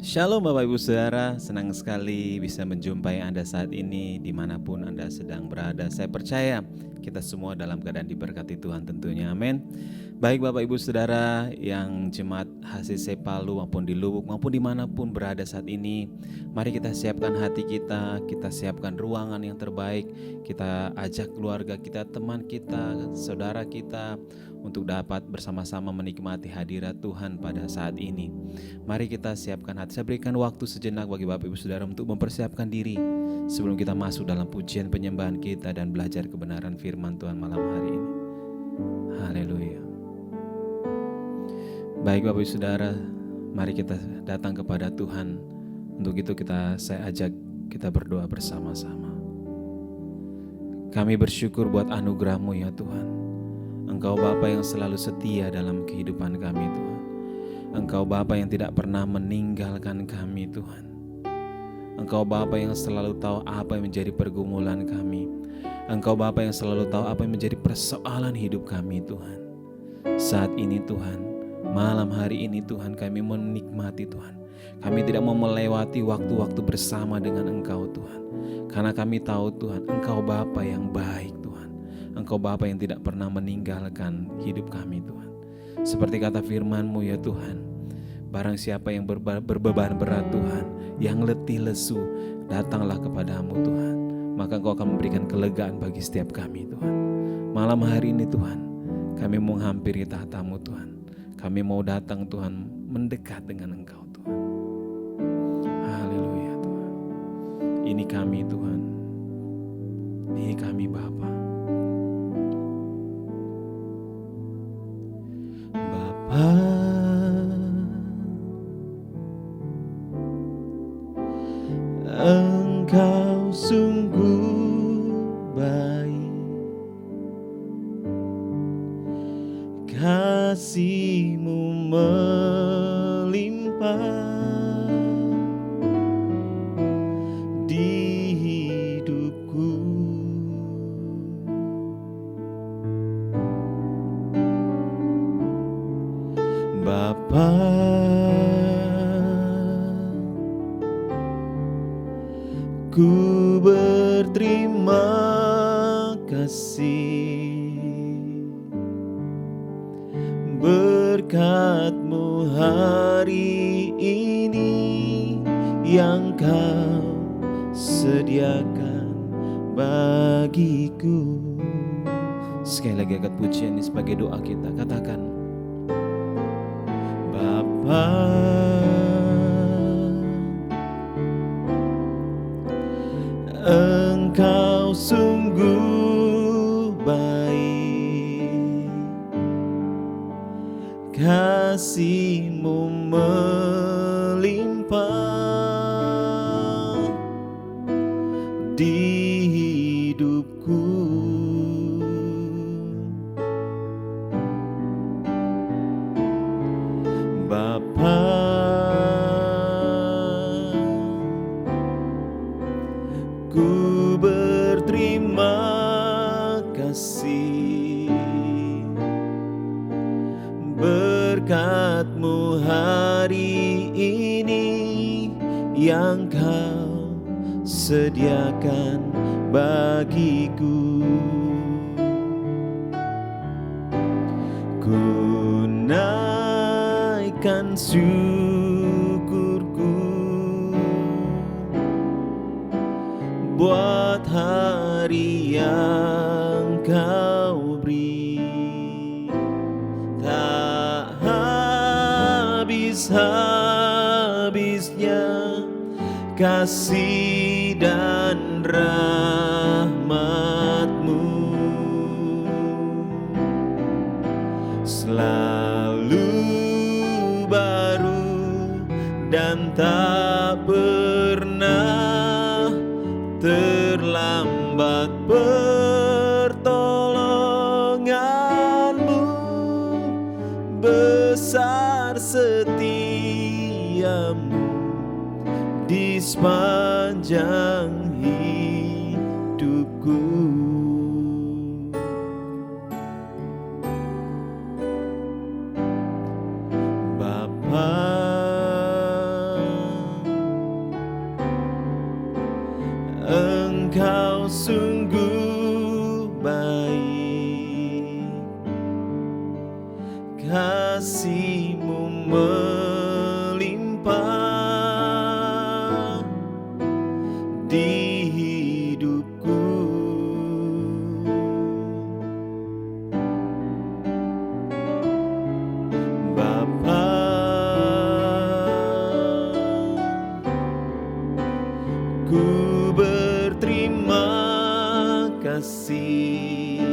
Shalom Bapak Ibu Saudara, senang sekali bisa menjumpai Anda saat ini dimanapun Anda sedang berada. Saya percaya kita semua dalam keadaan diberkati Tuhan tentunya, amin. Baik Bapak Ibu Saudara yang jemaat HCC Palu maupun di Lubuk maupun dimanapun berada saat ini, mari kita siapkan hati kita siapkan ruangan yang terbaik, kita ajak keluarga kita, teman kita, saudara kita untuk dapat bersama-sama menikmati hadirat Tuhan pada saat ini. Mari kita siapkan hati. Saya berikan waktu sejenak bagi Bapak Ibu Saudara untuk mempersiapkan diri sebelum kita masuk dalam pujian penyembahan kita dan belajar kebenaran firman Tuhan malam hari ini. Haleluya. Baik Bapak Ibu Saudara, mari kita datang kepada Tuhan. Untuk itu saya ajak kita berdoa bersama-sama. Kami bersyukur buat anugerah-Mu ya Tuhan. Engkau Bapa yang selalu setia dalam kehidupan kami Tuhan. Engkau Bapa yang tidak pernah meninggalkan kami Tuhan. Engkau Bapa yang selalu tahu apa yang menjadi pergumulan kami. Engkau Bapa yang selalu tahu apa yang menjadi persoalan hidup kami Tuhan. Saat ini Tuhan, malam hari ini Tuhan, kami menikmati Tuhan. Kami tidak mau melewati waktu-waktu bersama dengan Engkau Tuhan. Karena kami tahu Tuhan, Engkau Bapa yang baik Tuhan. Engkau Bapa yang tidak pernah meninggalkan hidup kami Tuhan. Seperti kata firman-Mu ya Tuhan, barang siapa yang berbeban berat Tuhan, yang letih lesu, datanglah kepadamu Tuhan. Maka Engkau akan memberikan kelegaan bagi setiap kami Tuhan. Malam hari ini Tuhan, kami mau menghampiri tahta-Mu Tuhan. Kami mau datang Tuhan, mendekat dengan Engkau Tuhan. Haleluya Tuhan. Ini kami Tuhan. Ini kami Bapa. Engkau sungguh baik, kasih-Mu melimpah di hidupku. Bapa, ku berterima kasih berkat-Mu hari ini yang Kau sediakan bagiku. Sekali lagi angkat pujian ini sebagai doa kita, katakan, Bapa, Engkau sungguh baik, kasih-Mu melimpah di hidupku. Bapa, ku berterima kasih berkat-Mu hari ini yang Kau sediakan bagiku. Ku naikkan syukurku buat hari yang Kau beri. Tak habis-habisnya kasih dan rahmat-Mu, selalu baru dan tak pernah terlambat pertolongan-Mu, besar setia-Mu di sepanjang hidupku. Bapa, kasih-Mu melimpah di hidupku. Bapa, ku berterima kasih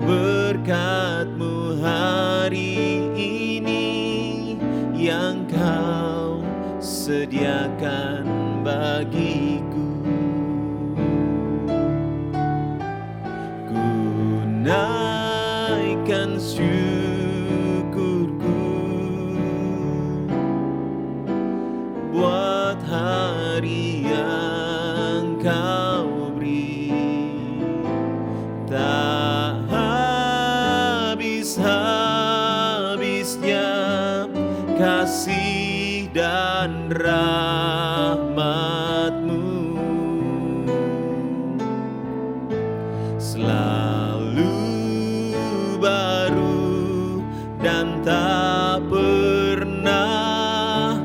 berkat-Mu hari ini yang Kau sediakan bagiku. Ku naikkan syukurku buat hari yang Kau beri. Tak habis-habisnya kasih dan rahmat-Mu, selalu baru dan tak pernah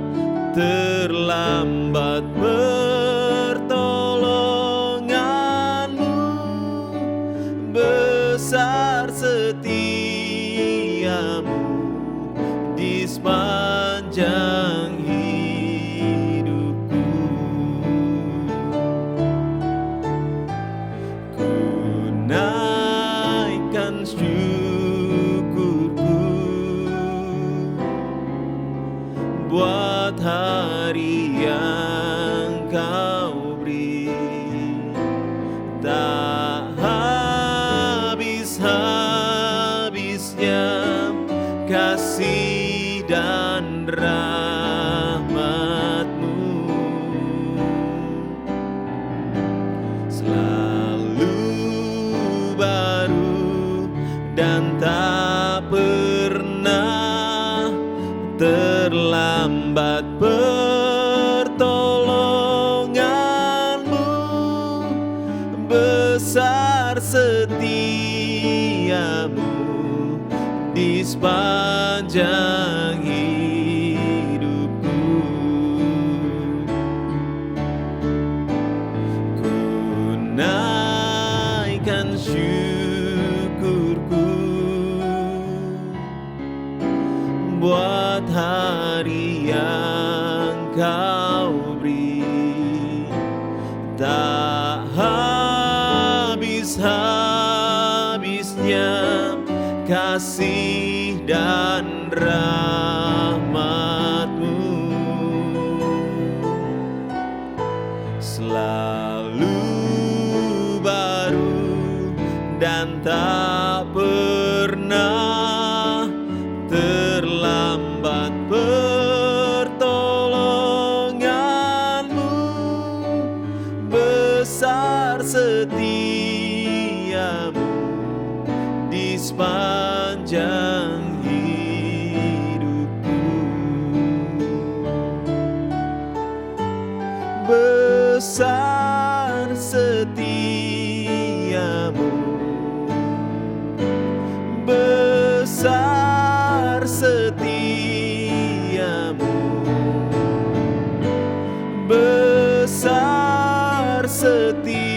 terlambat. Pertolongan-Mu besar, setia-Mu di sepanjang hidupku. Ku naikkan syukurku buat hari yang Kau beri. Tak habis-habisnya kasih dan rahmat-Mu, selalu baru dan tak pernah terlambat. Pertolongan-Mu besar, setia-Mu di sepanjang hidupku. Ku naikkan syukurku buat hari yang Kau beri. Tak habis-habisnya kasih dan rahmat-Mu, selalu baru dan tak pernah terlambat. Pertolongan-Mu besar, setia-Mu di sepanjang hidupku. Besar setia-Mu, besar setia-Mu, besar setia-Mu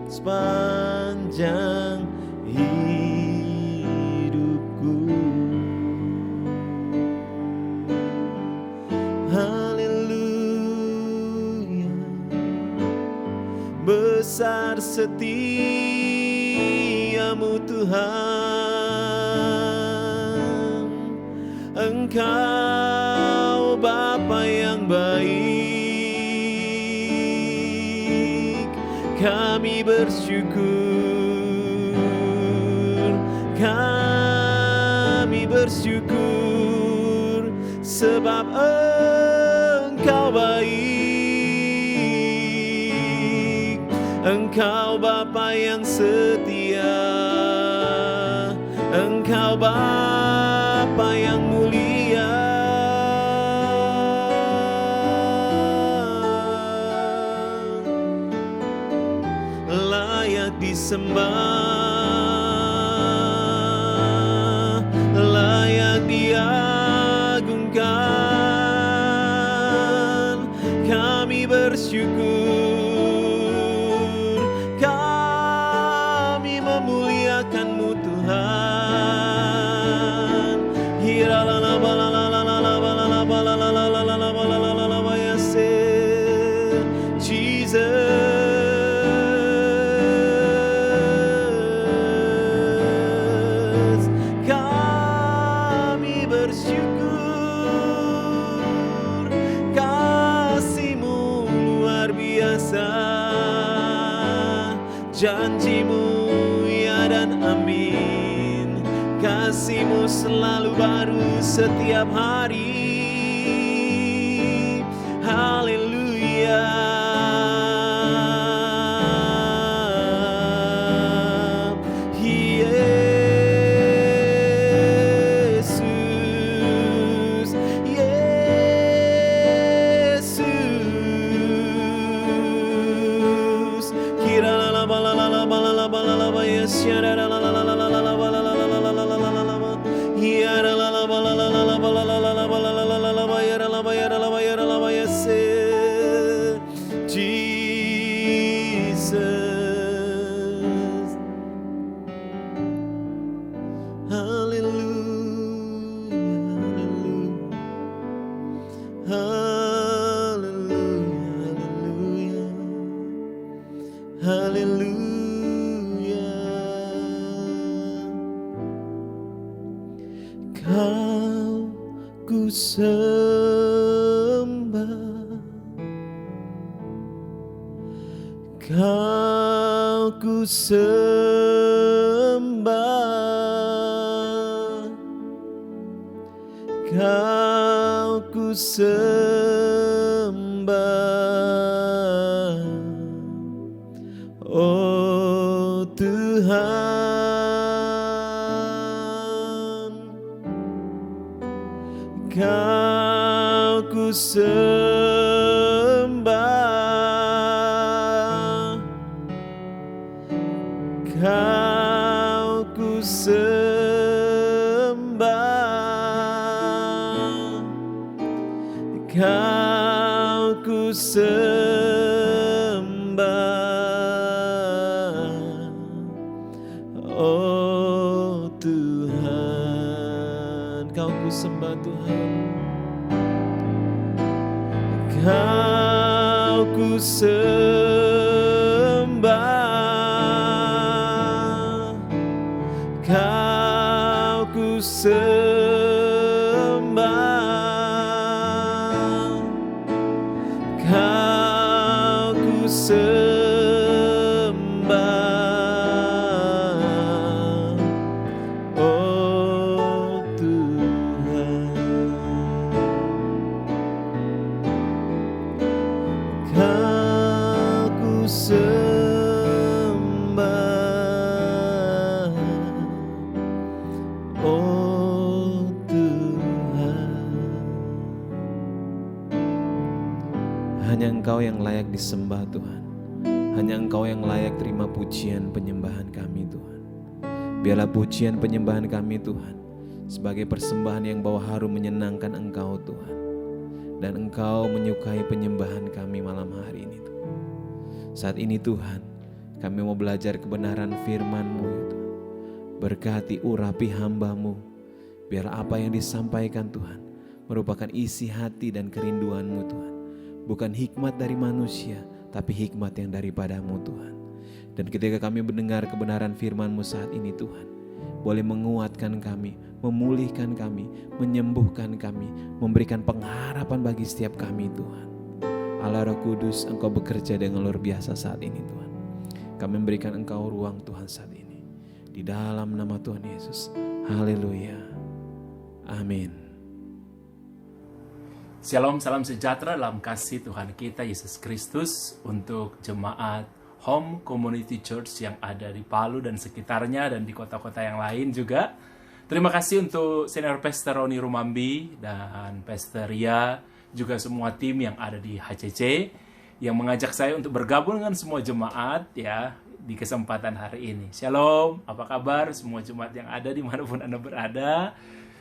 sepanjang hidupku. Haleluya. Besar setia-Mu Tuhan, Engkau Bapa yang baik. Kami bersyukur, kami bersyukur sebab Engkau baik. Engkau Bapa yang setia, Engkau Bapa yang mulia. disembah, layak diagungkan. Kami bersyukur, kami memuliakan-Mu Tuhan. Jesus, kami bersyukur, kasih-Mu luar biasa, janji-Mu ya dan amin. Kasih-Mu selalu baru setiap hari. Haleluya. Yesus, Yesus. Kira la la ba la la la ba la la ba la la ba yes ya la la la la la la la la ba la la la la la la la la la ba ya la la la ba la la la la ba la la la la ba la la la la la ba ya la la ba ya la la ba ya la la ba yes Jesus. Hallelujah, hallelujah, hallelujah, hallelujah. Kau ku sembah, Kau ku sembah, Kau ku sembah, oh Tuhan. Kau ku sembah, Kau ku sembah, Kau ku sembah, oh Tuhan. Kau ku sembah Tuhan, Kau ku sembah, Kau ku sembah, Kau ku sembah, oh Tuhan. Kau ku sembah, oh Tuhan. Hanya Engkau yang layak disembah Tuhan. Hanya Engkau yang layak terima pujian penyembahan kami Tuhan. Biarlah pujian penyembahan kami Tuhan sebagai persembahan yang bawa harum menyenangkan Engkau Tuhan. Dan Engkau menyukai penyembahan kami malam hari ini Tuhan. Saat ini Tuhan, kami mau belajar kebenaran firman-Mu ya Tuhan. Berkati urapi hamba-Mu. Biar apa yang disampaikan Tuhan merupakan isi hati dan kerinduan-Mu Tuhan. Bukan hikmat dari manusia, tapi hikmat yang daripada-Mu Tuhan. Dan ketika kami mendengar kebenaran firman-Mu saat ini Tuhan, boleh menguatkan kami, memulihkan kami, menyembuhkan kami, memberikan pengharapan bagi setiap kami Tuhan. Allah Roh Kudus, Engkau bekerja dengan luar biasa saat ini Tuhan. Kami memberikan Engkau ruang Tuhan saat ini. Di dalam nama Tuhan Yesus. Haleluya. Amin. Shalom, salam sejahtera dalam kasih Tuhan kita Yesus Kristus untuk jemaat Home Community Church yang ada di Palu dan sekitarnya dan di kota-kota yang lain juga. Terima kasih untuk Senior Pastor Roni Rumambi dan Pastor Ria, juga semua tim yang ada di HCC yang mengajak saya untuk bergabung dengan semua jemaat ya di kesempatan hari ini. Shalom, apa kabar semua jemaat yang ada dimanapun Anda berada?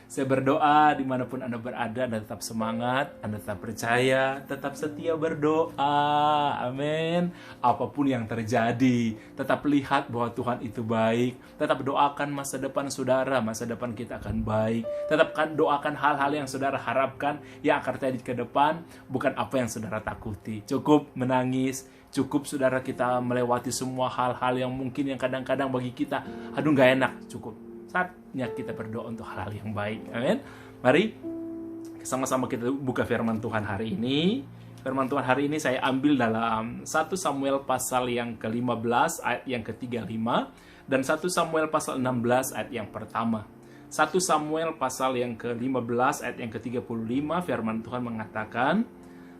Saya berdoa dimanapun Anda berada, Anda tetap semangat, Anda tetap percaya, tetap setia berdoa. Amin. Apapun yang terjadi, tetap lihat bahwa Tuhan itu baik. Tetap doakan masa depan saudara, masa depan kita akan baik. Tetap doakan hal-hal yang saudara harapkan yang akan terjadi ke depan, bukan apa yang saudara takuti. Cukup menangis, cukup saudara kita melewati semua hal-hal yang mungkin yang kadang-kadang bagi kita, aduh gak enak, cukup. Saatnya kita berdoa untuk hal-hal yang baik. Amin. Mari sama-sama kita buka firman Tuhan hari ini. Firman Tuhan hari ini saya ambil dalam 1 Samuel pasal yang ke-15 ayat yang ke-35 dan 1 Samuel pasal 16 ayat yang pertama. 1 Samuel pasal yang ke-15 ayat yang ke-35 firman Tuhan mengatakan,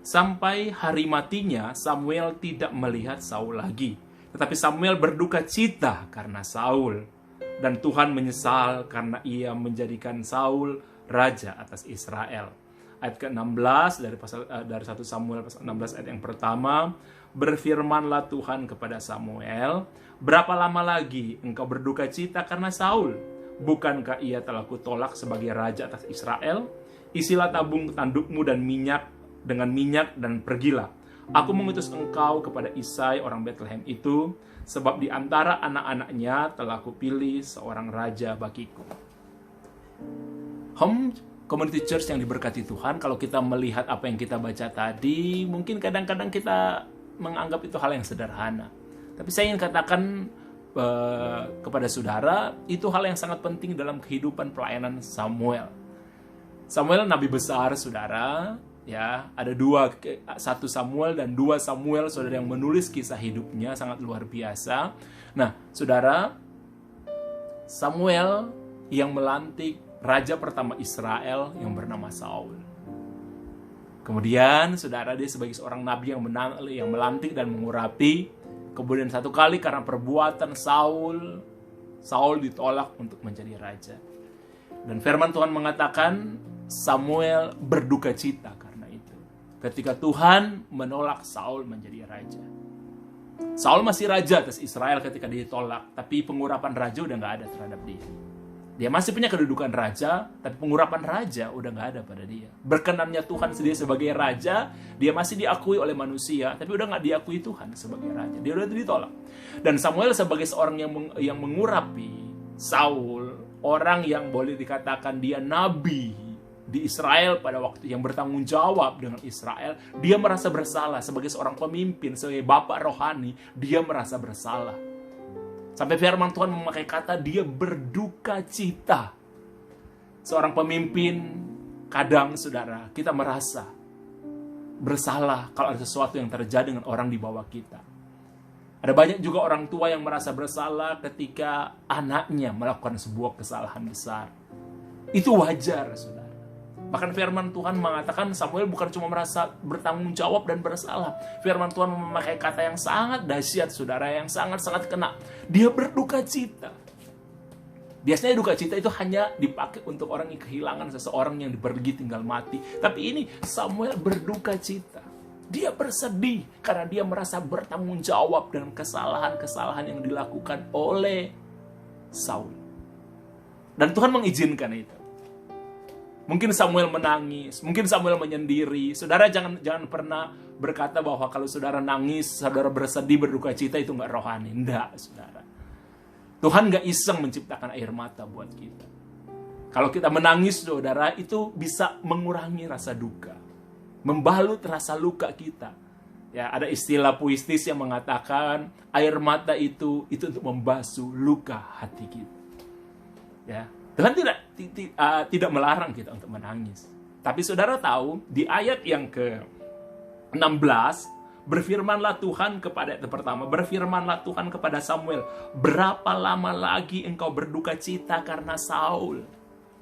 sampai hari matinya Samuel tidak melihat Saul lagi. Tetapi Samuel berduka cita karena Saul. Dan Tuhan menyesal karena ia menjadikan Saul raja atas Israel. Ayat ke-16 dari 1 Samuel pasal 16 ayat yang pertama, berfirmanlah Tuhan kepada Samuel, berapa lama lagi engkau berduka cita karena Saul? Bukankah ia telah kutolak sebagai raja atas Israel? Isilah tabung tandukmu dan minyak dan pergilah. Aku mengutus engkau kepada Isai orang Bethlehem itu, sebab di antara anak-anaknya telah kupilih seorang raja bagiku. Home Community Church yang diberkati Tuhan, kalau kita melihat apa yang kita baca tadi, mungkin kadang-kadang kita menganggap itu hal yang sederhana. Tapi saya ingin katakan kepada saudara, itu hal yang sangat penting dalam kehidupan pelayanan Samuel. Samuel nabi besar, saudara. Ya, ada 1 Samuel dan 2 Samuel, saudara, yang menulis kisah hidupnya sangat luar biasa. Nah, saudara, Samuel yang melantik raja pertama Israel yang bernama Saul. Kemudian, saudara, dia sebagai seorang nabi yang melantik dan mengurapi. Kemudian satu kali karena perbuatan Saul ditolak untuk menjadi raja. Dan firman Tuhan mengatakan Samuel berduka cita ketika Tuhan menolak Saul menjadi raja. Saul masih raja atas Israel ketika dia ditolak, tapi pengurapan raja udah gak ada terhadap dia. Dia masih punya kedudukan raja, tapi pengurapan raja udah gak ada pada dia. Berkenannya Tuhan dia sebagai raja, dia masih diakui oleh manusia, tapi udah gak diakui Tuhan sebagai raja. Dia udah ditolak. Dan Samuel sebagai seorang yang mengurapi Saul, orang yang boleh dikatakan dia nabi di Israel pada waktu yang bertanggung jawab dengan Israel, dia merasa bersalah sebagai seorang pemimpin, sebagai bapak rohani, dia merasa bersalah. Sampai firman Tuhan memakai kata dia berduka cita. Seorang pemimpin, kadang saudara, kita merasa bersalah kalau ada sesuatu yang terjadi dengan orang di bawah kita. Ada banyak juga orang tua yang merasa bersalah ketika anaknya melakukan sebuah kesalahan besar. Itu wajar, saudara. Bahkan firman Tuhan mengatakan Samuel bukan cuma merasa bertanggung jawab dan bersalah. Firman Tuhan memakai kata yang sangat dahsyat, saudara, yang sangat-sangat kena. Dia berduka cita. Biasanya duka cita itu hanya dipakai untuk orang yang kehilangan seseorang yang pergi tinggal mati. Tapi ini Samuel berduka cita. Dia bersedih karena dia merasa bertanggung jawab dengan kesalahan-kesalahan yang dilakukan oleh Saul. Dan Tuhan mengizinkan itu. Mungkin Samuel menangis, mungkin Samuel menyendiri. Saudara jangan pernah berkata bahwa kalau saudara nangis, saudara bersedih, berduka cita itu nggak rohani. Enggak, saudara. Tuhan nggak iseng menciptakan air mata buat kita. Kalau kita menangis, saudara, itu bisa mengurangi rasa duka, membalut rasa luka kita. Ya, ada istilah puitis yang mengatakan air mata itu untuk membasuh luka hati kita. Ya. Tuhan tidak melarang kita untuk menangis. Tapi saudara tahu, di ayat yang ke-16, berfirmanlah Tuhan kepada Samuel, berapa lama lagi engkau berduka cita karena Saul?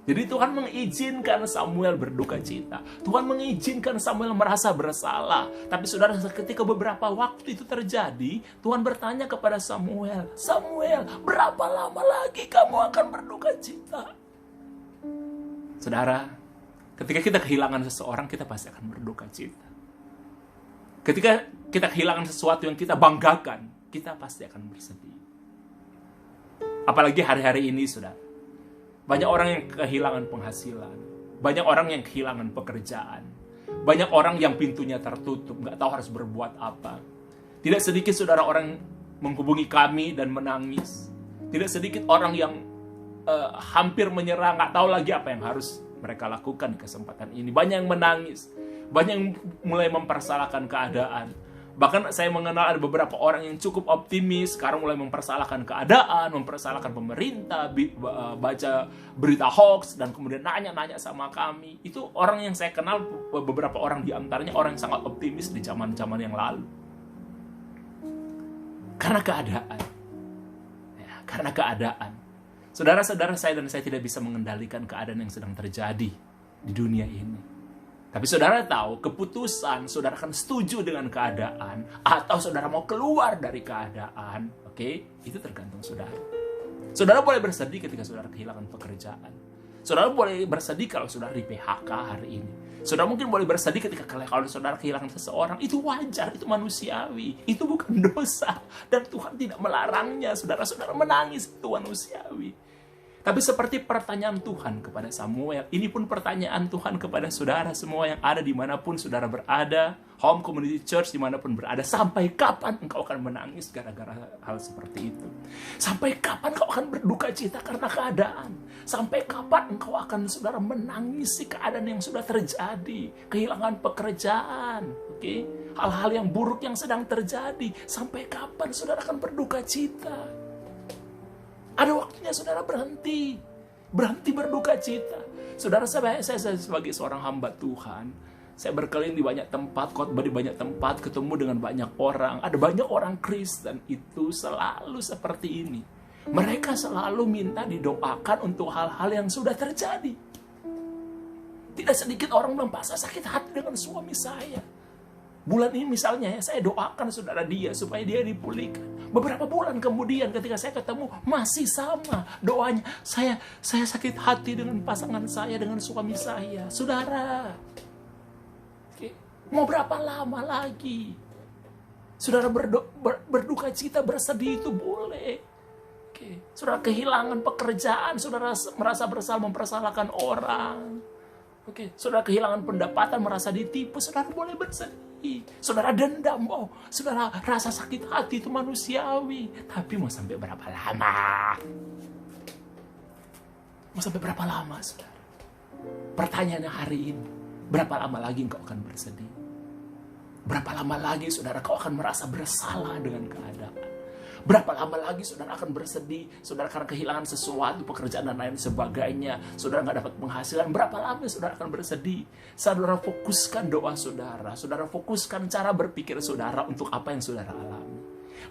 Jadi Tuhan mengizinkan Samuel berduka cita. Tuhan mengizinkan Samuel merasa bersalah. Tapi saudara, ketika beberapa waktu itu terjadi, Tuhan bertanya kepada Samuel, Samuel, berapa lama lagi kamu akan berduka cita? Saudara, ketika kita kehilangan seseorang, kita pasti akan berduka cita. Ketika kita kehilangan sesuatu yang kita banggakan, kita pasti akan bersedih. Apalagi hari-hari ini, saudara. Banyak orang yang kehilangan penghasilan. Banyak orang yang kehilangan pekerjaan. Banyak orang yang pintunya tertutup, nggak tahu harus berbuat apa. Tidak sedikit saudara orang menghubungi kami dan menangis. Tidak sedikit orang yang hampir menyerah, nggak tahu lagi apa yang harus mereka lakukan di kesempatan ini. Banyak yang menangis. Banyak yang mulai mempersalahkan keadaan. Bahkan saya mengenal ada beberapa orang yang cukup optimis, sekarang mulai mempersalahkan keadaan, mempersalahkan pemerintah, baca berita hoax, dan kemudian nanya-nanya sama kami. Itu orang yang saya kenal, beberapa orang di antaranya orang yang sangat optimis di zaman-zaman yang lalu. Karena keadaan. Ya, karena keadaan. Saudara-saudara, saya dan saya tidak bisa mengendalikan keadaan yang sedang terjadi di dunia ini. Tapi saudara tahu, keputusan saudara akan setuju dengan keadaan atau saudara mau keluar dari keadaan, oke? Itu tergantung saudara. Saudara boleh bersedih ketika saudara kehilangan pekerjaan. Saudara boleh bersedih kalau saudara di PHK hari ini. Saudara mungkin boleh bersedih ketika kalau saudara kehilangan seseorang. Itu wajar, itu manusiawi. Itu bukan dosa. Dan Tuhan tidak melarangnya. Saudara-saudara menangis, itu manusiawi. Tapi seperti pertanyaan Tuhan kepada Samuel, ini pun pertanyaan Tuhan kepada saudara semua yang ada dimanapun saudara berada, Home Community Church dimanapun berada. Sampai kapan engkau akan menangis gara-gara hal seperti itu? Sampai kapan engkau akan berduka cita karena keadaan? Sampai kapan engkau akan saudara menangisi keadaan yang sudah terjadi? Kehilangan pekerjaan, oke? Hal-hal yang buruk yang sedang terjadi. Sampai kapan saudara akan berduka cita? Ada waktunya saudara berhenti berduka cita. Saudara, saya sebagai seorang hamba Tuhan, saya berkeliling di banyak tempat, khotbah di banyak tempat, ketemu dengan banyak orang. Ada banyak orang Kristen itu selalu seperti ini. Mereka selalu minta didoakan untuk hal-hal yang sudah terjadi. Tidak sedikit orang bilang, "Pak, saya sakit hati dengan suami saya. Bulan ini misalnya ya, saya doakan saudara dia supaya dia dipulihkan." Beberapa bulan kemudian ketika saya ketemu masih sama doanya. Saya sakit hati dengan pasangan saya, dengan suami saya. Saudara, mau berapa lama lagi? Saudara berduka cita, bersedih itu boleh. Saudara kehilangan pekerjaan, saudara merasa bersalah, mempersalahkan orang. Saudara kehilangan pendapatan, merasa ditipu, saudara boleh bersedih. Saudara dendam, saudara rasa sakit hati, itu manusiawi. Tapi mau sampai berapa lama? Mau sampai berapa lama, saudara? Pertanyaannya hari ini, berapa lama lagi engkau akan bersedih? Berapa lama lagi saudara kau akan merasa bersalah dengan keadaan? Berapa lama lagi saudara akan bersedih, saudara karena kehilangan sesuatu, pekerjaan dan lain sebagainya, saudara nggak dapat penghasilan? Berapa lama saudara akan bersedih? Saudara fokuskan doa saudara fokuskan cara berpikir saudara untuk apa yang saudara alami.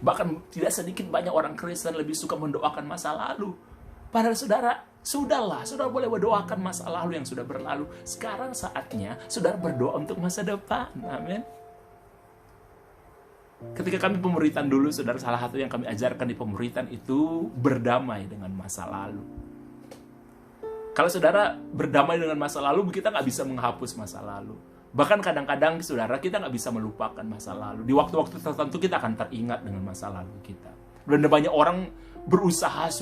Bahkan tidak sedikit banyak orang Kristen lebih suka mendoakan masa lalu. Padahal saudara, saudara boleh mendoakan masa lalu yang sudah berlalu. Sekarang saatnya saudara berdoa untuk masa depan. Amin. Ketika kami pemuritan dulu, saudara, salah satu yang kami ajarkan di pemuritan itu berdamai dengan masa lalu. Kalau saudara berdamai dengan masa lalu, kita nggak bisa menghapus masa lalu. Bahkan kadang-kadang, saudara, kita nggak bisa melupakan masa lalu. Di waktu-waktu tertentu kita akan teringat dengan masa lalu kita. Dan banyak orang berusaha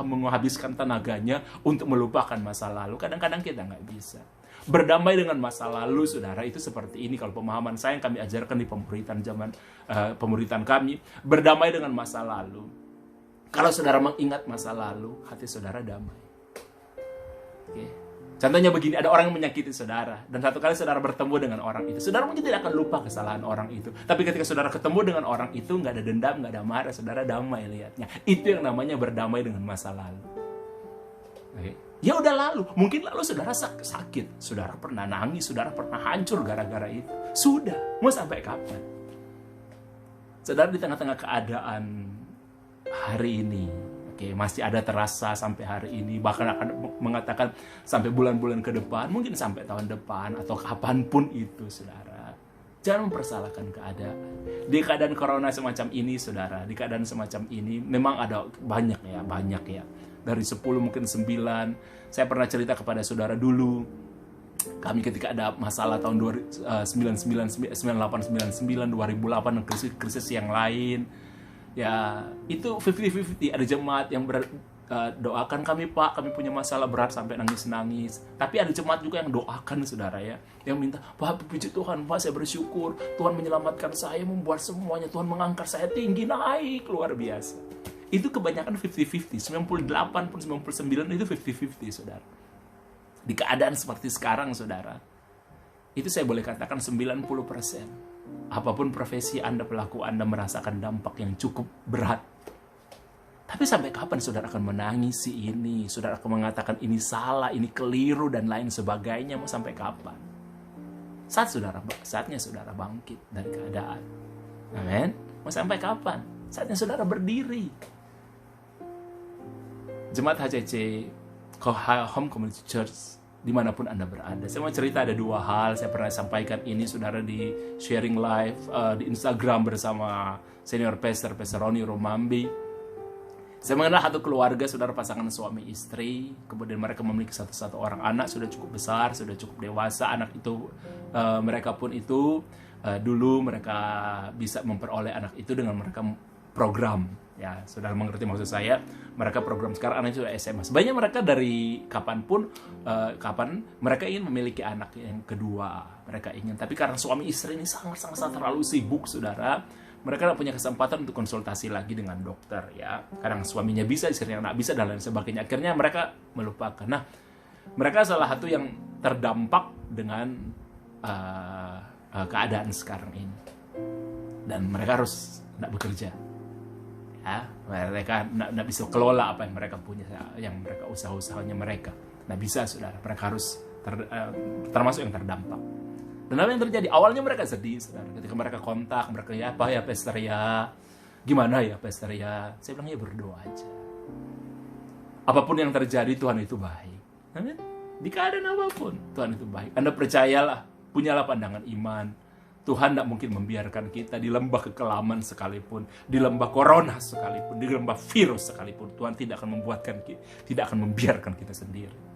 menghabiskan tenaganya untuk melupakan masa lalu. Kadang-kadang kita nggak bisa. Berdamai dengan masa lalu, saudara, itu seperti ini. Kalau pemahaman saya yang kami ajarkan di pemuritan kami, berdamai dengan masa lalu. Kalau saudara mengingat masa lalu, hati saudara damai. Contohnya begini, ada orang yang menyakiti saudara, dan satu kali saudara bertemu dengan orang itu, saudara mungkin tidak akan lupa kesalahan orang itu. Tapi ketika saudara ketemu dengan orang itu, nggak ada dendam, nggak ada marah, saudara damai lihatnya. Itu yang namanya berdamai dengan masa lalu. Ya udah lalu, mungkin lalu saudara sakit, saudara pernah nangis, saudara pernah hancur gara-gara itu. Sudah, mau sampai kapan? Saudara di tengah-tengah keadaan hari ini, masih ada terasa sampai hari ini, bahkan akan mengatakan sampai bulan-bulan ke depan, mungkin sampai tahun depan, atau kapanpun itu, saudara. Jangan mempersalahkan keadaan. Di keadaan corona semacam ini, saudara, di keadaan semacam ini, memang ada banyak ya. Dari 10 mungkin 9. Saya pernah cerita kepada saudara dulu, kami ketika ada masalah tahun 98, 99, 2008, krisis yang lain, Ya, itu 50-50. Ada jemaat yang doakan kami Pak, kami punya masalah berat sampai nangis-nangis. Tapi ada jemaat juga yang doakan saudara ya, yang minta, Pak puji Tuhan, Pak saya bersyukur, Tuhan menyelamatkan saya, membuat semuanya, Tuhan mengangkat saya tinggi, naik, luar biasa. Itu kebanyakan 50-50, 98-99 itu 50-50 saudara. Di keadaan seperti sekarang saudara, itu saya boleh katakan 90%. Apapun profesi Anda, pelaku Anda merasakan dampak yang cukup berat. Tapi sampai kapan saudara akan menangisi ini? Saudara akan mengatakan ini salah, ini keliru, dan lain sebagainya. Mau sampai kapan? Saatnya saudara bangkit dari keadaan. Amin. Mau sampai kapan? Saatnya saudara berdiri. Jemaat HCC Home Community Church, dimanapun Anda berada. Saya mau cerita ada 2 hal. Saya pernah sampaikan ini saudara di sharing live di Instagram bersama senior pastor Roni Romambi. Saya mengenal satu keluarga, saudara, pasangan suami istri. Kemudian mereka memiliki satu orang anak, sudah cukup besar, sudah cukup dewasa. Anak itu, mereka pun itu, dulu mereka bisa memperoleh anak itu dengan mereka program. Ya, saudara mengerti maksud saya. Mereka program, sekarang anak itu SMA. Sebenarnya mereka dari kapan mereka ingin memiliki anak yang kedua. Mereka ingin, tapi karena suami istri ini sangat terlalu sibuk, saudara, mereka tidak punya kesempatan untuk konsultasi lagi dengan dokter ya. Kadang suaminya bisa, istrinya nggak bisa, dan lain sebagainya. Akhirnya mereka melupakan. Nah, mereka salah satu yang terdampak dengan keadaan sekarang ini. Dan mereka harus tidak bekerja. Ya, mereka tidak bisa kelola apa yang mereka punya, yang mereka usaha-usahanya mereka. Nah bisa saudara, mereka harus termasuk yang terdampak. Dan apa yang terjadi? Awalnya mereka sedih, saudara. Ketika mereka kontak, mereka ya apa ya pastor ya, gimana ya pastor ya? Saya bilang ya berdoa aja. Apapun yang terjadi Tuhan itu baik. Amin. Di keadaan apapun Tuhan itu baik. Anda percayalah, punyalah pandangan iman. Tuhan tidak mungkin membiarkan kita di lembah kekelaman sekalipun, di lembah corona sekalipun, di lembah virus sekalipun. Tuhan tidak akan membiarkan kita sendiri.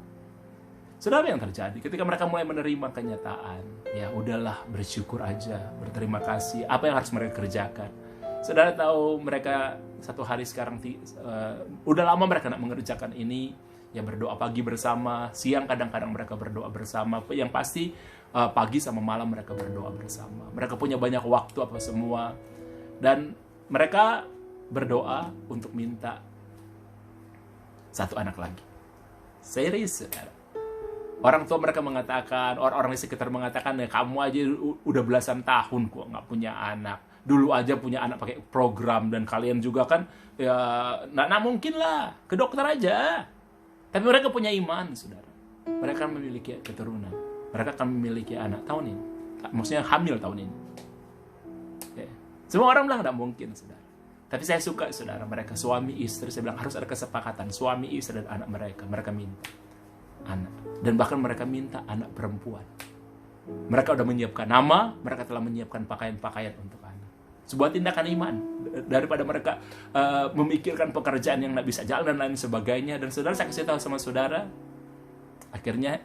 Saudara, yang terjadi ketika mereka mulai menerima kenyataan, ya udahlah, bersyukur aja, berterima kasih. Apa yang harus mereka kerjakan? Saudara tahu mereka satu hari sekarang udah lama mereka nak mengerjakan ini, ya berdoa pagi bersama, siang kadang-kadang mereka berdoa bersama. Yang pasti pagi sama malam mereka berdoa bersama. Mereka punya banyak waktu apa semua, dan mereka berdoa untuk minta 1 anak lagi. Serius, saudara. Orang tua mereka mengatakan, orang-orang di sekitar mengatakan, ya kamu aja udah belasan tahun kok nggak punya anak. Dulu aja punya anak pakai program, dan kalian juga kan, ya nggak mungkin lah, ke dokter aja. Tapi mereka punya iman, saudara. Mereka akan memiliki keturunan. Mereka akan memiliki anak tahun ini. Maksudnya hamil tahun ini. Ya. Semua orang bilang nggak mungkin, saudara. Tapi saya suka, saudara, mereka suami istri, saya bilang harus ada kesepakatan. Suami istri dan anak mereka minta anak. Dan bahkan mereka minta anak perempuan. Mereka sudah menyiapkan nama, mereka telah menyiapkan pakaian-pakaian untuk anak. Sebuah tindakan iman. Daripada mereka memikirkan pekerjaan yang tidak bisa jalan dan lain sebagainya. Dan saudara, saya kasih tahu sama saudara, akhirnya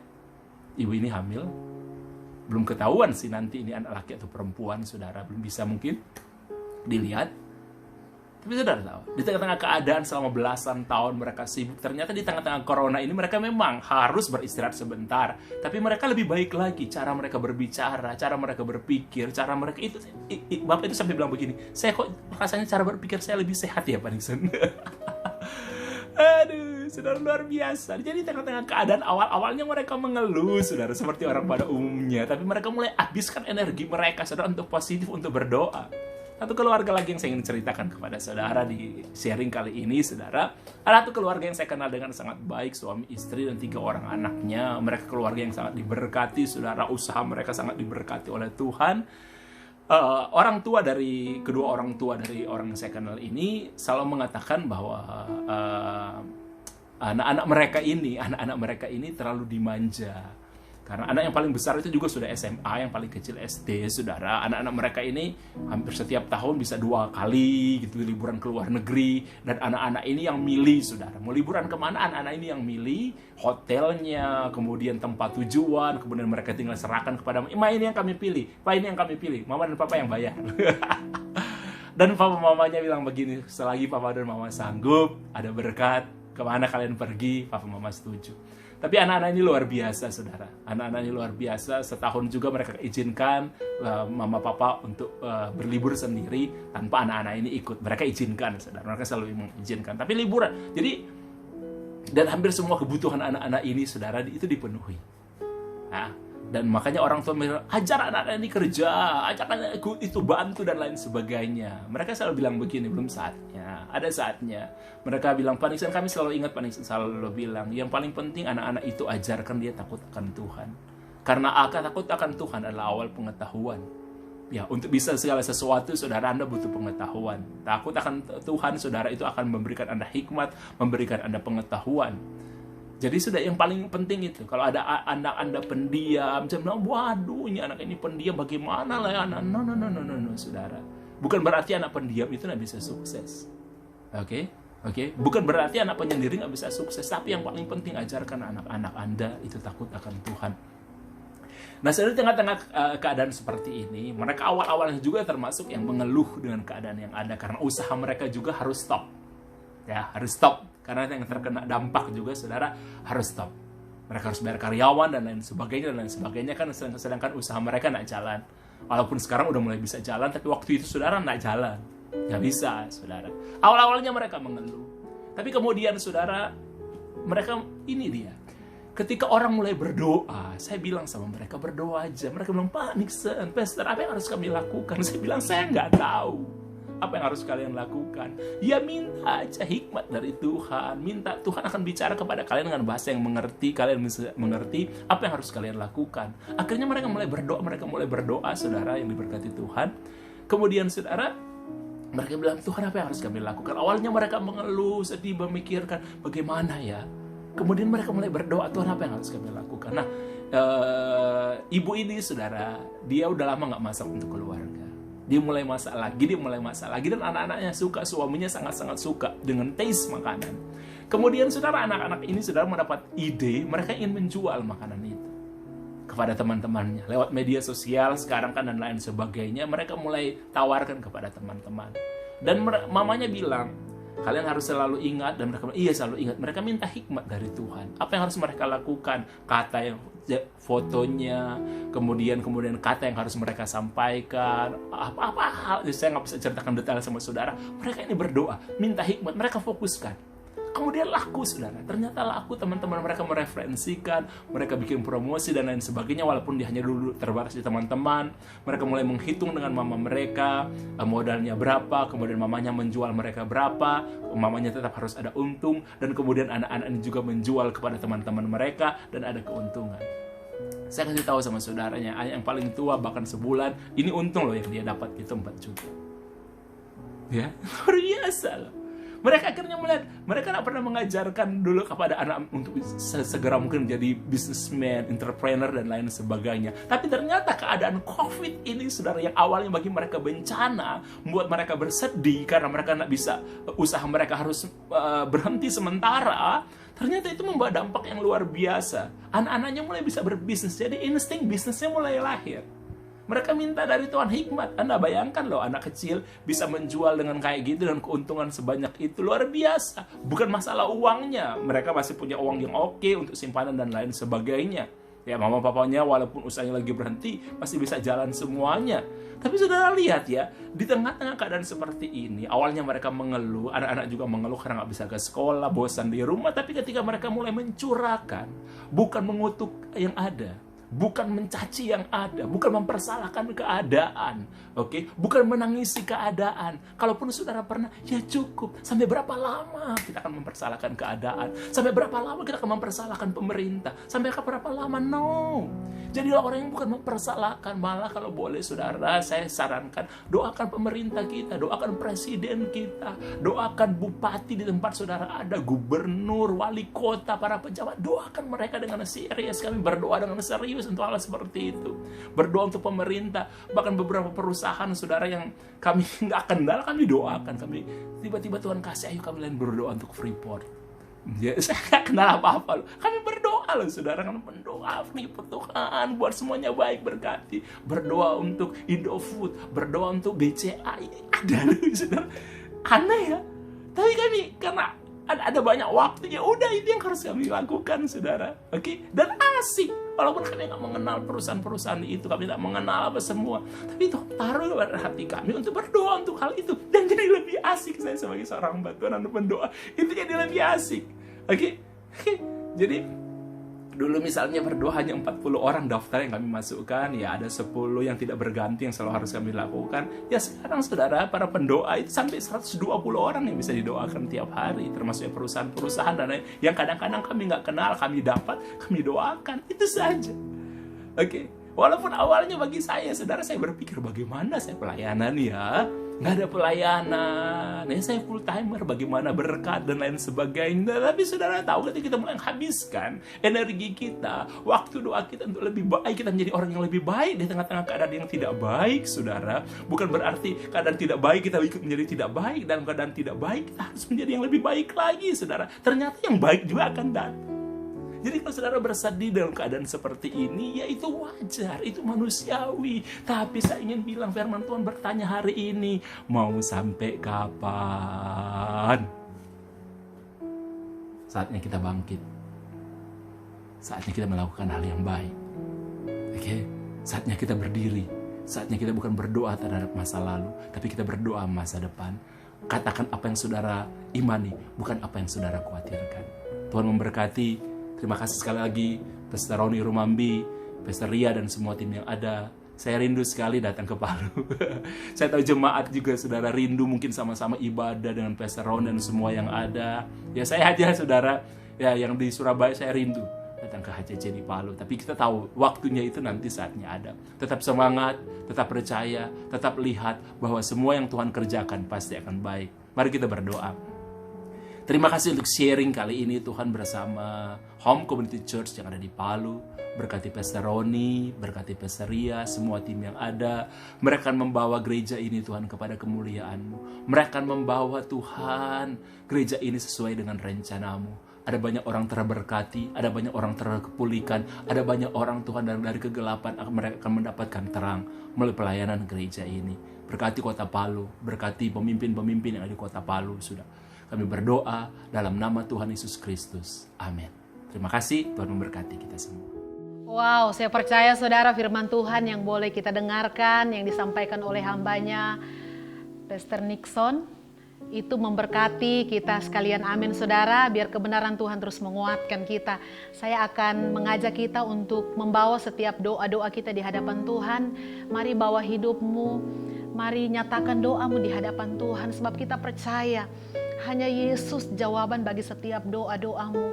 ibu ini hamil. Belum ketahuan sih nanti ini anak laki atau perempuan, saudara. Belum bisa mungkin dilihat. Tapi saudara tahu, di tengah-tengah keadaan selama belasan tahun mereka sibuk, ternyata di tengah-tengah corona ini mereka memang harus beristirahat sebentar. Tapi mereka lebih baik lagi, cara mereka berbicara, cara mereka berpikir, cara mereka itu, Bapak itu sampai bilang begini, saya kok rasanya cara berpikir saya lebih sehat ya Pak Nixon. Aduh, saudara, luar biasa. Jadi di tengah-tengah keadaan awalnya mereka mengeluh, saudara, seperti orang pada umumnya. Tapi mereka mulai habiskan energi mereka, saudara, untuk positif, untuk berdoa. Satu keluarga lagi yang saya ingin ceritakan kepada saudara di sharing kali ini, saudara. Ada satu keluarga yang saya kenal dengan sangat baik, suami istri dan 3 orang anaknya. Mereka keluarga yang sangat diberkati, saudara. Usaha mereka sangat diberkati oleh Tuhan. Kedua orang tua dari orang yang saya kenal ini selalu mengatakan bahwa anak-anak mereka ini terlalu dimanja. Karena anak yang paling besar itu juga sudah SMA, yang paling kecil SD, saudara. Anak-anak mereka ini hampir setiap tahun bisa 2 kali gitu liburan ke luar negeri. Dan anak-anak ini yang milih, saudara. Mau liburan kemana, anak-anak ini yang milih hotelnya, kemudian tempat tujuan, kemudian mereka tinggal serahkan kepada, ini yang kami pilih, Pak ini yang kami pilih, Mama dan Papa yang bayar. Dan papa mamanya bilang begini, selagi papa dan mama sanggup, ada berkat, kemana kalian pergi, papa mama setuju. Tapi anak-anak ini luar biasa, saudara. Anak-anak ini luar biasa. Setahun juga mereka izinkan mama papa untuk berlibur sendiri tanpa anak-anak ini ikut. Mereka izinkan, saudara. Mereka selalu mengizinkan. Tapi liburan. Jadi, dan hampir semua kebutuhan anak-anak ini, saudara, itu dipenuhi. Nah, dan makanya orang tua bilang, ajar anak-anak ini kerja, ajak anak itu bantu dan lain sebagainya. Mereka selalu bilang begini, belum saatnya, ada saatnya. Mereka bilang, Pak Nixon, kami selalu ingat, Pak Nixon selalu bilang, yang paling penting anak-anak itu ajarkan dia takut akan Tuhan. Karena takut akan Tuhan adalah awal pengetahuan. Ya, untuk bisa segala sesuatu, saudara, Anda butuh pengetahuan. Takut akan Tuhan, saudara, itu akan memberikan Anda hikmat, memberikan Anda pengetahuan. Jadi sudah yang paling penting itu. Kalau ada anak Anda pendiam, jangan bilang, waduh, ini anak ini pendiam, bagaimana lah ya anak? No, saudara. Bukan berarti anak pendiam itu nggak bisa sukses. Oke? Bukan berarti anak penyendiri nggak bisa sukses. Tapi yang paling penting, ajarkan anak-anak Anda itu takut akan Tuhan. Nah, di tengah-tengah keadaan seperti ini, mereka awal-awalnya juga termasuk yang mengeluh dengan keadaan yang ada. Karena usaha mereka juga harus stop. Ya, harus stop. Karena yang terkena dampak juga, saudara, harus stop. Mereka harus bayar karyawan dan lain sebagainya kan, sedangkan usaha mereka nggak jalan. Walaupun sekarang udah mulai bisa jalan, tapi waktu itu, saudara, nggak jalan. Nggak bisa, saudara. Awal-awalnya mereka mengeluh. Tapi kemudian, saudara, mereka, ini dia. Ketika orang mulai berdoa, saya bilang sama mereka, berdoa aja. Mereka bilang, Pak Nixon, Pastor, apa yang harus kami lakukan? Saya bilang, saya nggak tahu. Apa yang harus kalian lakukan? Ya minta aja hikmat dari Tuhan. Minta Tuhan akan bicara kepada kalian dengan bahasa yang mengerti. Kalian bisa mengerti apa yang harus kalian lakukan. Akhirnya mereka mulai berdoa, saudara, yang diberkati Tuhan. Kemudian, saudara, mereka bilang, Tuhan, apa yang harus kami lakukan? Awalnya mereka mengeluh, sedih, memikirkan bagaimana ya. Kemudian mereka mulai berdoa, Tuhan, apa yang harus kami lakukan? Nah, ibu ini, saudara, dia udah lama gak masak untuk keluarga. Dia mulai masak lagi, dan anak-anaknya suka, suaminya sangat-sangat suka dengan taste makanan. Kemudian, saudara, anak-anak ini, saudara, mendapat ide, mereka ingin menjual makanan itu kepada teman-temannya. Lewat media sosial sekarang kan dan lain sebagainya, mereka mulai tawarkan kepada teman-teman. Dan mamanya bilang, kalian harus selalu ingat, dan mereka bilang, iya selalu ingat. Mereka minta hikmat dari Tuhan. Apa yang harus mereka lakukan? Kata yang fotonya, kemudian kata yang harus mereka sampaikan, apa hal, saya nggak bisa ceritakan detail sama saudara. Mereka ini berdoa, minta hikmat, mereka fokuskan. Kemudian laku, saudara. Ternyata laku, teman-teman mereka mereferensikan, mereka bikin promosi dan lain sebagainya, walaupun dia hanya dulu terbatas di teman-teman. Mereka mulai menghitung dengan mama mereka, modalnya berapa, kemudian mamanya menjual mereka berapa, mamanya tetap harus ada untung, dan kemudian anak-anak ini juga menjual kepada teman-teman mereka, dan ada keuntungan. Saya kasih tahu sama saudaranya, yang paling tua bahkan sebulan, ini untung loh yang dia dapat itu 4 juta. Ya, luar biasa loh. Mereka akhirnya melihat, mereka tidak pernah mengajarkan dulu kepada anak untuk segera mungkin menjadi businessman, entrepreneur, dan lain sebagainya. Tapi ternyata keadaan COVID ini, saudara, yang awalnya bagi mereka bencana, membuat mereka bersedih karena mereka tidak bisa, usaha mereka harus berhenti sementara. Ternyata itu membawa dampak yang luar biasa. Anak-anaknya mulai bisa berbisnis, jadi insting bisnisnya mulai lahir. Mereka minta dari Tuhan hikmat. Anda bayangkan loh, anak kecil bisa menjual dengan kayak gitu dan keuntungan sebanyak itu, luar biasa. Bukan masalah uangnya, mereka masih punya uang yang oke untuk simpanan dan lain sebagainya. Ya, mama papanya walaupun usahanya lagi berhenti, masih bisa jalan semuanya. Tapi saudara lihat ya, di tengah-tengah keadaan seperti ini, awalnya mereka mengeluh, anak-anak juga mengeluh karena nggak bisa ke sekolah, bosan di rumah. Tapi ketika mereka mulai mencurahkan, bukan mengutuk yang ada, bukan mencaci yang ada, bukan mempersalahkan keadaan, bukan menangisi keadaan. Kalaupun saudara pernah, ya cukup. Sampai berapa lama kita akan mempersalahkan keadaan? Sampai berapa lama kita akan mempersalahkan pemerintah? Sampai berapa lama? No. Jadilah orang yang bukan mempersalahkan. Malah kalau boleh, saudara, saya sarankan, doakan pemerintah kita, doakan presiden kita, doakan bupati di tempat saudara ada, gubernur, wali kota, para pejabat, doakan mereka dengan serius. Kami berdoa dengan serius untuk hal seperti itu. Berdoa untuk pemerintah, bahkan beberapa perusahaan, saudara, yang kami nggak kenal, kami doakan. Kami tiba-tiba Tuhan kasih, ayo kami lain berdoa untuk Freeport. Ya, saya nggak kenal apa-apa loh. Kami berdoa loh saudara, kan berdoa nih Tuhan buat semuanya baik, berkati. Berdoa untuk Indofood, berdoa untuk BCA. Ada loh saudara, aneh ya. Tapi kami karena ada banyak waktu, ya udah itu yang harus kami lakukan saudara. Oke? Dan asik, walaupun kami nggak mengenal perusahaan-perusahaan itu, kami tidak mengenal apa semua, tapi itu taruh pada hati kami untuk berdoa untuk hal itu, dan jadi lebih asik. Saya sebagai seorang hamba Tuhan untuk berdoa itu jadi lebih asik. Oke? Jadi dulu misalnya berdoa hanya 40 orang daftar yang kami masukkan, ya ada 10 yang tidak berganti yang selalu harus kami lakukan. Ya sekarang saudara, para pendoa itu sampai 120 orang yang bisa didoakan tiap hari, termasuk perusahaan-perusahaan dan lain yang kadang-kadang kami nggak kenal, kami dapat, kami doakan. Itu saja. Oke. Walaupun awalnya bagi saya, saudara, saya berpikir bagaimana saya pelayanan ya, nggak ada pelayanan, ya saya full timer, bagaimana berkat dan lain sebagainya. Tapi saudara tahu, ketika kita mulai menghabiskan energi kita, waktu doa kita untuk lebih baik, kita menjadi orang yang lebih baik di tengah-tengah keadaan yang tidak baik, saudara. Bukan berarti keadaan tidak baik kita ikut menjadi tidak baik, dalam keadaan tidak baik kita harus menjadi yang lebih baik lagi, saudara. Ternyata yang baik juga akan datang. Jadi kalau saudara bersedih dalam keadaan seperti ini, ya itu wajar, itu manusiawi. Tapi saya ingin bilang, firman Tuhan bertanya hari ini, mau sampai kapan? Saatnya kita bangkit. Saatnya kita melakukan hal yang baik. Oke? Saatnya kita berdiri. Saatnya kita bukan berdoa terhadap masa lalu, tapi kita berdoa masa depan. Katakan apa yang saudara imani, bukan apa yang saudara khawatirkan. Tuhan memberkati. Terima kasih sekali lagi Pastor Roni Rumambi, Pastor Ria dan semua tim yang ada. Saya rindu sekali datang ke Palu. Saya tahu jemaat juga saudara rindu mungkin sama-sama ibadah dengan Pastor Ron dan semua yang ada. Ya saya aja saudara, ya yang di Surabaya saya rindu datang ke HCC di Palu. Tapi kita tahu waktunya itu nanti saatnya ada. Tetap semangat, tetap percaya, tetap lihat bahwa semua yang Tuhan kerjakan pasti akan baik. Mari kita berdoa. Terima kasih untuk sharing kali ini Tuhan bersama Home Community Church yang ada di Palu. Berkati Pastor Roni, berkati Pastor Ria, semua tim yang ada. Mereka akan membawa gereja ini Tuhan kepada kemuliaan-Mu. Mereka akan membawa Tuhan gereja ini sesuai dengan rencana-Mu. Ada banyak orang terberkati, ada banyak orang terpulihkan, ada banyak orang Tuhan dari kegelapan mereka akan mendapatkan terang melalui pelayanan gereja ini. Berkati kota Palu, berkati pemimpin-pemimpin yang ada di kota Palu sudah. Kami berdoa dalam nama Tuhan Yesus Kristus. Amin. Terima kasih, Tuhan memberkati kita semua. Wow, saya percaya saudara firman Tuhan yang boleh kita dengarkan, yang disampaikan oleh hambanya, Pastor Nixon, itu memberkati kita sekalian. Amin saudara, biar kebenaran Tuhan terus menguatkan kita. Saya akan mengajak kita untuk membawa setiap doa-doa kita di hadapan Tuhan. Mari bawa hidupmu, mari nyatakan doamu di hadapan Tuhan, sebab kita percaya hanya Yesus jawaban bagi setiap doa-doamu.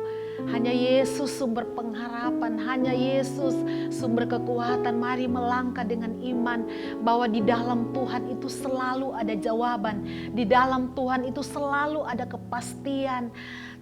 Hanya Yesus sumber pengharapan, hanya Yesus sumber kekuatan. Mari melangkah dengan iman bahwa di dalam Tuhan itu selalu ada jawaban. Di dalam Tuhan itu selalu ada kepastian.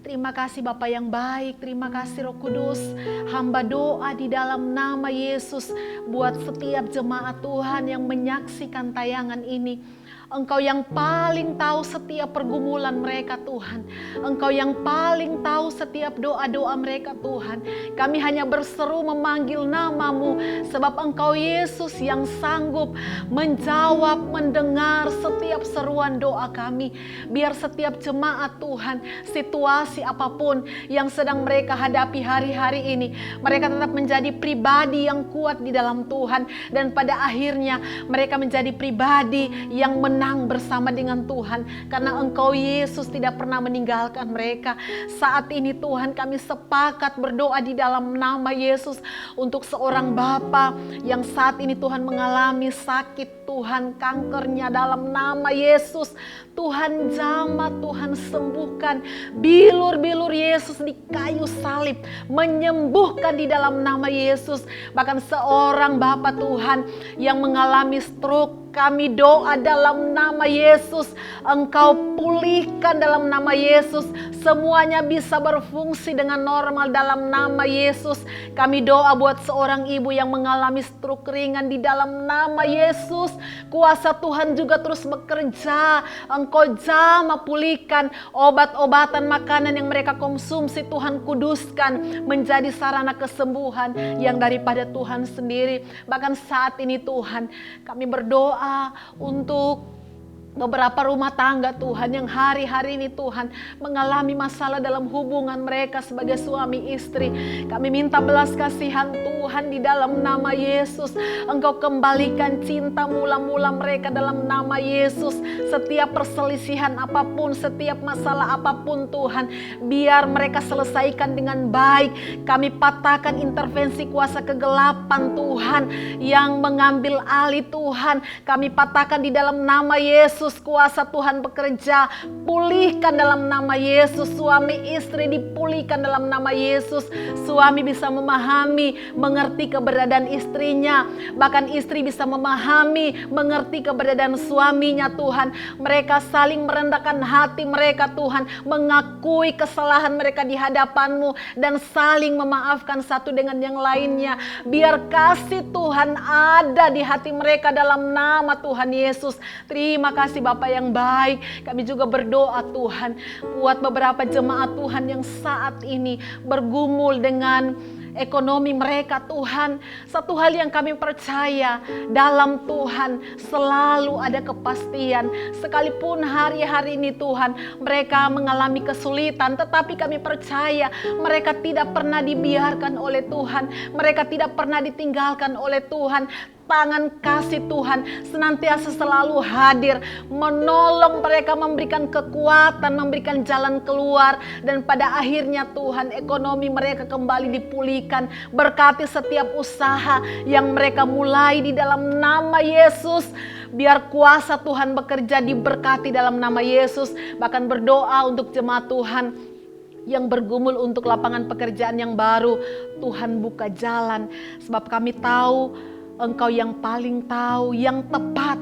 Terima kasih Bapa yang baik, terima kasih Roh Kudus. Hamba doa di dalam nama Yesus buat setiap jemaat Tuhan yang menyaksikan tayangan ini. Engkau yang paling tahu setiap pergumulan mereka Tuhan. Engkau yang paling tahu setiap doa-doa mereka Tuhan. Kami hanya berseru memanggil nama-Mu, sebab Engkau Yesus yang sanggup menjawab, mendengar setiap seruan doa kami. Biar setiap jemaat Tuhan, situasi apapun yang sedang mereka hadapi hari-hari ini, mereka tetap menjadi pribadi yang kuat di dalam Tuhan. Dan pada akhirnya mereka menjadi pribadi yang menang bersama dengan Tuhan, karena Engkau Yesus tidak pernah meninggalkan mereka. Saat ini Tuhan, kami sepakat berdoa di dalam nama Yesus untuk seorang bapa yang saat ini Tuhan mengalami sakit Tuhan, kankernya dalam nama Yesus. Tuhan jamah, Tuhan sembuhkan. Bilur-bilur Yesus di kayu salib menyembuhkan di dalam nama Yesus. Bahkan seorang bapa Tuhan yang mengalami stroke, kami doa dalam nama Yesus, Engkau pulihkan dalam nama Yesus. Semuanya bisa berfungsi dengan normal dalam nama Yesus. Kami doa buat seorang ibu yang mengalami stroke ringan di dalam nama Yesus. Kuasa Tuhan juga terus bekerja. Engkau jamah pulihkan obat-obatan makanan yang mereka konsumsi. Tuhan kuduskan menjadi sarana kesembuhan yang daripada Tuhan sendiri. Bahkan saat ini Tuhan, kami berdoa untuk beberapa rumah tangga Tuhan yang hari-hari ini Tuhan mengalami masalah dalam hubungan mereka sebagai suami istri. Kami minta belas kasihan Tuhan di dalam nama Yesus. Engkau kembalikan cinta mula-mula mereka dalam nama Yesus. Setiap perselisihan apapun, setiap masalah apapun Tuhan, biar mereka selesaikan dengan baik. Kami patahkan intervensi kuasa kegelapan Tuhan yang mengambil alih Tuhan. Kami patahkan di dalam nama Yesus. Kuasa Tuhan bekerja, pulihkan dalam nama Yesus. Suami istri dipulihkan dalam nama Yesus. Suami bisa memahami, mengerti keberadaan istrinya. Bahkan istri bisa memahami, mengerti keberadaan suaminya Tuhan. Mereka saling merendahkan hati mereka Tuhan, mengakui kesalahan mereka di hadapan-Mu dan saling memaafkan satu dengan yang lainnya. Biar kasih Tuhan ada di hati mereka dalam nama Tuhan Yesus. Terima kasih Bapak yang baik. Kami juga berdoa Tuhan buat beberapa jemaat Tuhan yang saat ini bergumul dengan ekonomi mereka Tuhan. Satu hal yang kami percaya, dalam Tuhan selalu ada kepastian. Sekalipun hari-hari ini Tuhan mereka mengalami kesulitan, tetapi kami percaya mereka tidak pernah dibiarkan oleh Tuhan. Mereka tidak pernah ditinggalkan oleh Tuhan. Tangan kasih Tuhan senantiasa selalu hadir, menolong mereka, memberikan kekuatan, memberikan jalan keluar. Dan pada akhirnya Tuhan, ekonomi mereka kembali dipulihkan. Berkati setiap usaha yang mereka mulai di dalam nama Yesus. Biar kuasa Tuhan bekerja, diberkati dalam nama Yesus. Bahkan berdoa untuk jemaat Tuhan yang bergumul untuk lapangan pekerjaan yang baru. Tuhan buka jalan, sebab kami tahu Engkau yang paling tahu yang tepat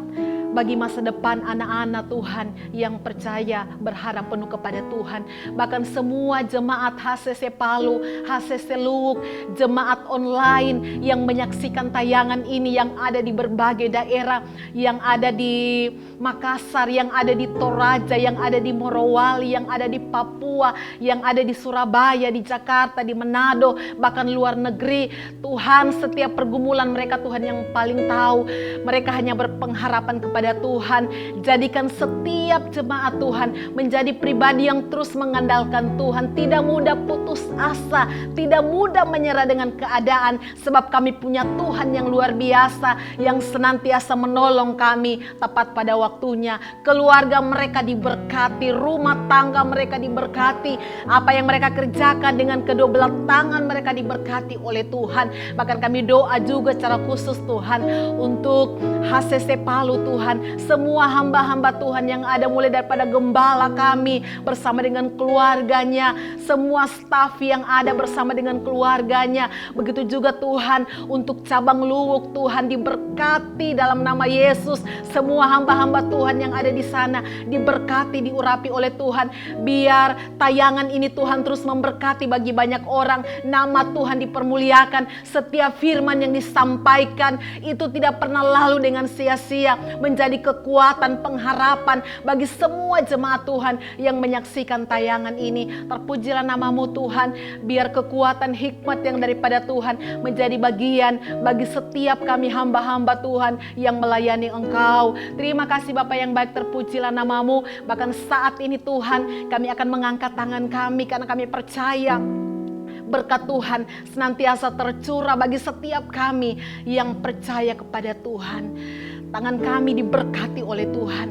bagi masa depan anak-anak Tuhan yang percaya, berharap penuh kepada Tuhan. Bahkan semua jemaat HCC Palu, HCC Luwuk, jemaat online yang menyaksikan tayangan ini, yang ada di berbagai daerah, yang ada di Makassar, yang ada di Toraja, yang ada di Morowali, yang ada di Papua, yang ada di Surabaya, di Jakarta, di Manado, bahkan luar negeri. Tuhan, setiap pergumulan mereka Tuhan yang paling tahu. Mereka hanya berpengharapan kepada Tuhan. Jadikan setiap jemaat Tuhan menjadi pribadi yang terus mengandalkan Tuhan, tidak mudah putus asa, tidak mudah menyerah dengan keadaan, sebab kami punya Tuhan yang luar biasa, yang senantiasa menolong kami tepat pada waktunya. Keluarga mereka diberkati, rumah tangga mereka diberkati, apa yang mereka kerjakan dengan kedua belah tangan mereka diberkati oleh Tuhan. Bahkan kami doa juga secara khusus Tuhan untuk HCC Palu Tuhan, semua hamba-hamba Tuhan yang ada, mulai daripada gembala kami bersama dengan keluarganya, semua staf yang ada bersama dengan keluarganya. Begitu juga Tuhan untuk cabang Luwuk Tuhan, diberkati dalam nama Yesus. Semua hamba-hamba Tuhan yang ada di sana diberkati, diurapi oleh Tuhan. Biar tayangan ini Tuhan terus memberkati bagi banyak orang. Nama Tuhan dipermuliakan. Setiap firman yang disampaikan itu tidak pernah lalu dengan sia-sia, menjadi kekuatan, pengharapan bagi semua jemaat Tuhan yang menyaksikan tayangan ini. Terpujilah nama-Mu Tuhan. Biar kekuatan hikmat yang daripada Tuhan menjadi bagian bagi setiap kami hamba-hamba Tuhan yang melayani Engkau. Terima kasih Bapa yang baik, terpujilah nama-Mu. Bahkan saat ini Tuhan, kami akan mengangkat tangan kami karena kami percaya berkat Tuhan senantiasa tercurah bagi setiap kami yang percaya kepada Tuhan. Tangan kami diberkati oleh Tuhan.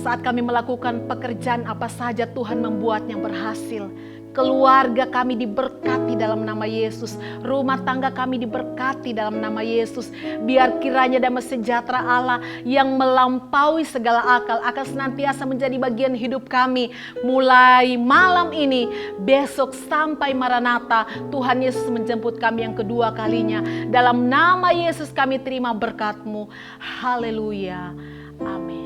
Saat kami melakukan pekerjaan apa saja Tuhan membuatnya berhasil. Keluarga kami diberkati dalam nama Yesus. Rumah tangga kami diberkati dalam nama Yesus. Biar kiranya damai sejahtera Allah yang melampaui segala akal akan senantiasa menjadi bagian hidup kami. Mulai malam ini, besok sampai Maranatha, Tuhan Yesus menjemput kami yang kedua kalinya. Dalam nama Yesus kami terima berkat-Mu. Haleluya. Amin.